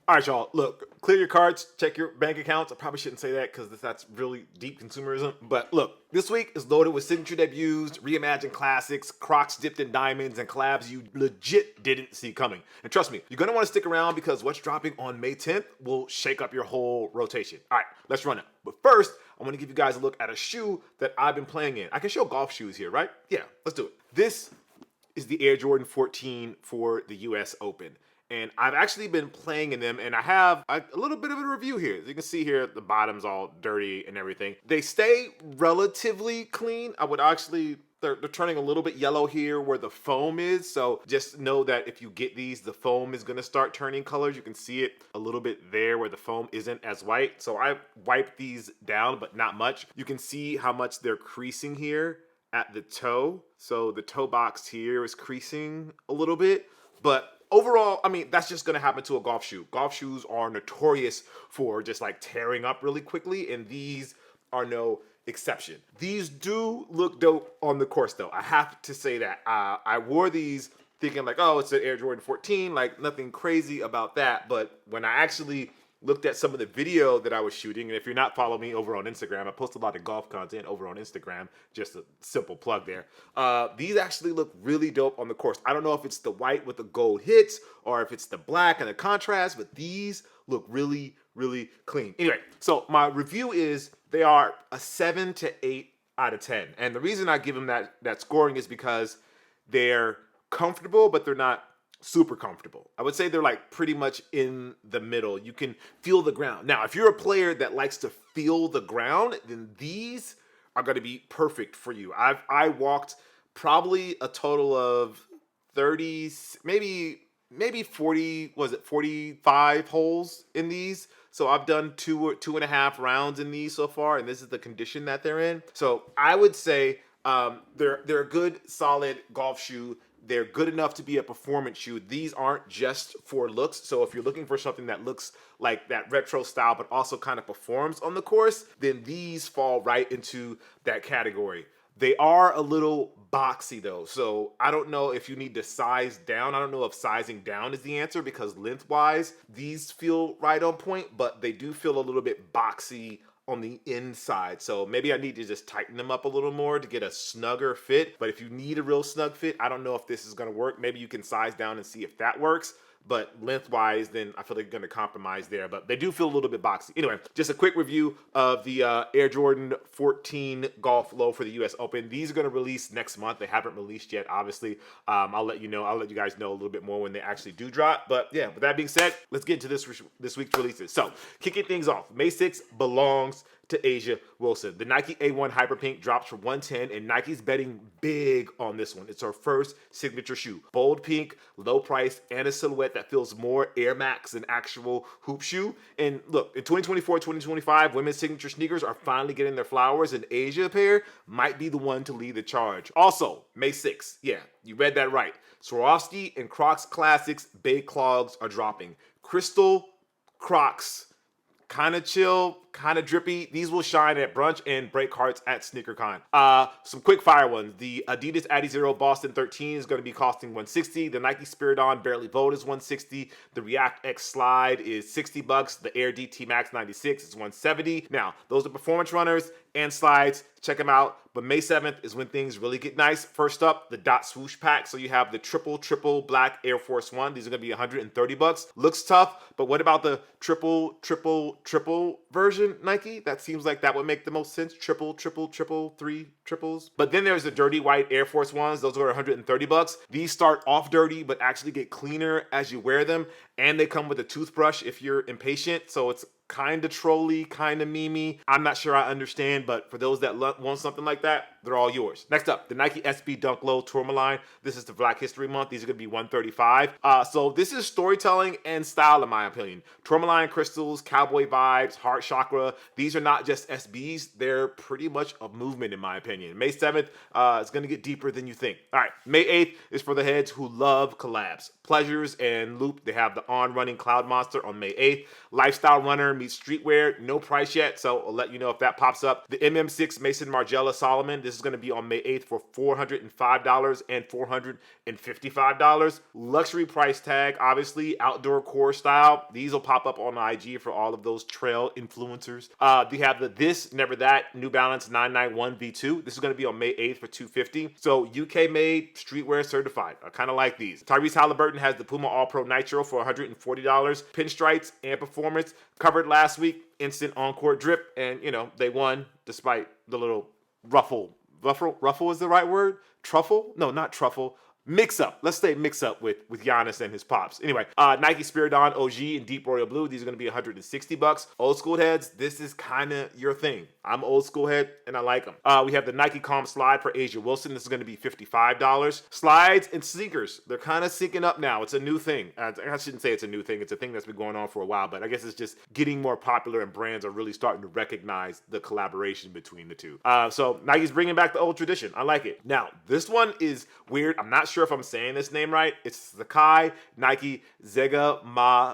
All right, y'all. Look, clear your cards, check your bank accounts. I probably shouldn't say that because that's really deep consumerism. But look, this week is loaded with signature debuts, reimagined classics, Crocs dipped in diamonds, and collabs you legit didn't see coming. And trust me, you're going to want to stick around because what's dropping on May 10th will shake up your whole rotation. All right, let's run it. But first, I want to give you guys a look at a shoe that I've been playing in. I can show golf shoes here, right? Yeah, let's do it. This is the Air Jordan 14 for the US Open. And I've actually been playing in them, and I have a little bit of a review here. As you can see here, the bottom's all dirty and everything. They stay relatively clean. I would actually, they're turning a little bit yellow here where the foam is. So just know that if you get these, the foam is gonna start turning colors. You can see it a little bit there where the foam isn't as white. So I wiped these down, but not much. You can see how much they're creasing here at the toe. So the toe box here is creasing a little bit, but overall, I mean, that's just gonna happen to a golf shoe. Golf shoes are notorious for just like tearing up really quickly, and these are no exception. These do look dope on the course though. I have to say that. I wore these thinking like, oh, it's an Air Jordan 14, like nothing crazy about that. But when I actually looked at some of the video that I was shooting, and if you're not following me over on Instagram, I post a lot of golf content over on Instagram, just a simple plug there. These actually look really dope on the course. I don't know if it's the white with the gold hits or if it's the black and the contrast, but these look really, really clean. Anyway, so my review is they are a 7 to 8 out of 10. And the reason I give them that scoring is because they're comfortable, but they're not super comfortable. I would say they're like pretty much in the middle. You can feel the ground. Now, if you're a player that likes to feel the ground, then these are going to be perfect for you. I walked probably a total of 30, maybe 40, was it 45 holes in these? So I've done two and a half rounds in these so far, and this is the condition that they're in. So I would say they're a good, solid golf shoe. They're good enough to be a performance shoe. These aren't just for looks. So if you're looking for something that looks like that retro style, but also kind of performs on the course, then these fall right into that category. They are a little boxy though. So I don't know if you need to size down. I don't know if sizing down is the answer because lengthwise, these feel right on point, but they do feel a little bit boxy on the inside. So maybe I need to just tighten them up a little more to get a snugger fit. But if you need a real snug fit, I don't know if this is gonna work. Maybe you can size down and see if that works. But lengthwise, then I feel like you're gonna compromise there. But they do feel a little bit boxy. Anyway, just a quick review of the Air Jordan 14 Golf Low for the US Open. These are gonna release next month. They haven't released yet, obviously. I'll let you know. I'll let you guys know a little bit more when they actually do drop. But yeah, with that being said, let's get into this week's releases. So kicking things off, May 6th belongs to Asia Wilson. The Nike A1 Hyperpink drops for 110, and Nike's betting big on this one. It's our first signature shoe. Bold pink, low price, and a silhouette that feels more Air Max than actual hoop shoe. And look, in 2024, 2025, women's signature sneakers are finally getting their flowers, and Asia pair might be the one to lead the charge. Also, May 6th, yeah, you read that right. Swarovski and Crocs Classics Bay Clogs are dropping. Crystal Crocs, kind of chill, kind of drippy. These will shine at brunch and break hearts at SneakerCon. Some quick fire ones. The Adidas Adizero Boston 13 is going to be costing $160. The Nike Spiridon Barely Bold is $160. The React X Slide is $60. The Air DT Max 96 is $170. Now, those are performance runners and slides. Check them out. But May 7th is when things really get nice. First up, the Dot Swoosh Pack. So you have the triple black Air Force One. These are going to be $130. Looks tough, but what about the triple version, Nike? That seems like that would make the most sense. Triple, three triples. But then there's the dirty white Air Force Ones. Those are $130. These start off dirty, but actually get cleaner as you wear them. And they come with a toothbrush if you're impatient. So it's kind of trolly, kind of memey. I'm not sure I understand, but for those that want something like that, they're all yours. Next up, the Nike SB Dunk Low Tourmaline. This is the Black History Month. These are going to be $135. So this is storytelling and style, in my opinion. Tourmaline crystals, cowboy vibes, heart chakra. These are not just SBs. They're pretty much a movement, in my opinion. May 7th, it's going to get deeper than you think. All right, May 8th is for the heads who love collabs. Pleasures and Loop, they have the On Running Cloud Monster on May 8th. Lifestyle Runner meets streetwear. No price yet, so I'll let you know if that pops up. The MM6 Mason Margiela Solomon. This is going to be on May 8th for $405 and $455. Luxury price tag, obviously, outdoor core style. These will pop up on IG for all of those trail influencers. They have the This, Never That, New Balance 991 V2. This is going to be on May 8th for $250. So UK made, streetwear certified. I kind of like these. Tyrese Halliburton has the Puma All Pro Nitro for $140. Pinstripes and Performance, covered last week. Instant on-court drip, and they won despite the little ruffle. Ruffle is the right word? Truffle? No, not truffle. Mix up. Let's say mix up with Giannis and his pops. Anyway, Nike Spiridon OG in Deep Royal Blue. These are going to be $160. Old school heads, this is kind of your thing. I'm old school head and I like them. We have the Nike Calm Slide for Asia Wilson. This is going to be $55. Slides and sneakers, they're kind of syncing up now. It's a new thing. I shouldn't say it's a new thing. It's a thing that's been going on for a while, but I guess it's just getting more popular and brands are really starting to recognize the collaboration between the two. So Nike's bringing back the old tradition. I like it. Now, this one is weird. I'm not sure if I'm saying this name right. It's Sakai Nike Zegamadome.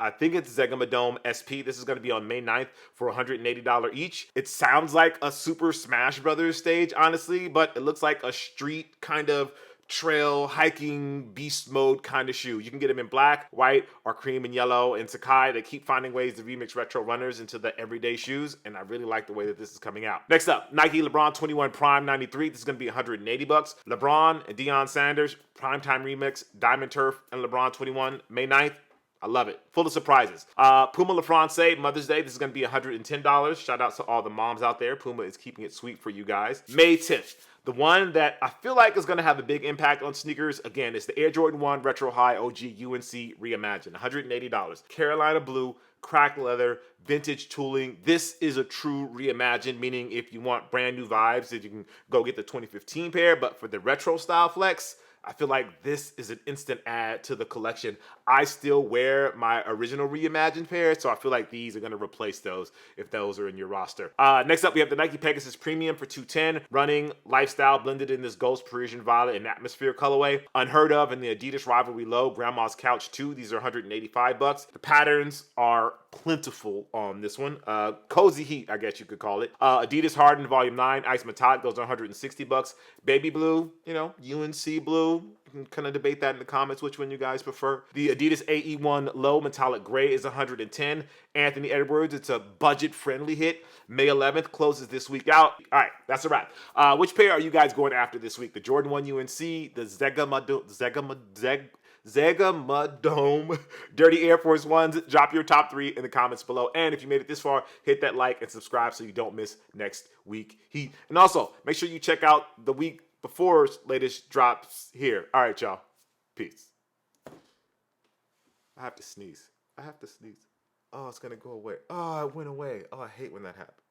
I think it's Zegamadome SP. This is going to be on May 9th for $180 each. It sounds like a Super Smash Brothers stage, honestly, but it looks like a street kind of trail hiking beast mode kind of shoe. You can get them in black, white, or cream and yellow. And Sakai, they keep finding ways to remix retro runners into the everyday shoes, and I really like the way that this is coming out. Next up, Nike LeBron 21 Prime 93. This is going to be $180. LeBron and Deion Sanders Primetime Remix, Diamond Turf, and LeBron 21 May 9th. I love it. Full of surprises. Puma La France Mother's Day. This is going to be $110. Shout out to all the moms out there. Puma is keeping it sweet for you guys. May 10th. The one that I feel like is going to have a big impact on sneakers, again, is the Air Jordan 1 Retro High OG UNC Reimagined. $180. Carolina blue, cracked leather, vintage tooling. This is a true reimagined, meaning if you want brand new vibes, that you can go get the 2015 pair, but for the retro style flex, I feel like this is an instant add to the collection. I still wear my original reimagined pair, so I feel like these are going to replace those if those are in your roster. Next up, we have the Nike Pegasus Premium for $210. Running, lifestyle, blended in this Ghost Parisian Violet and Atmosphere colorway. Unheard of in the Adidas Rivalry Low, Grandma's Couch 2. These are $185. The patterns are plentiful on this one. Cozy Heat, I guess you could call it. Adidas Harden Volume 9, Ice Metallic, those are $160. Baby Blue, UNC Blue. You can kind of debate that in the comments, which one you guys prefer. The Adidas AE1 Low Metallic Gray is $110. Anthony Edwards, it's a budget-friendly hit. May 11th closes this week out. All right, that's a wrap. Which pair are you guys going after this week? The Jordan 1 UNC, the Zegamadome Dirty Air Force Ones. Drop your top 3 in the comments below. And if you made it this far, hit that like and subscribe so you don't miss next week heat. And also, make sure you check out the week before latest drops here. All right, y'all. Peace. I have to sneeze. Oh, it's going to go away. Oh, it went away. Oh, I hate when that happens.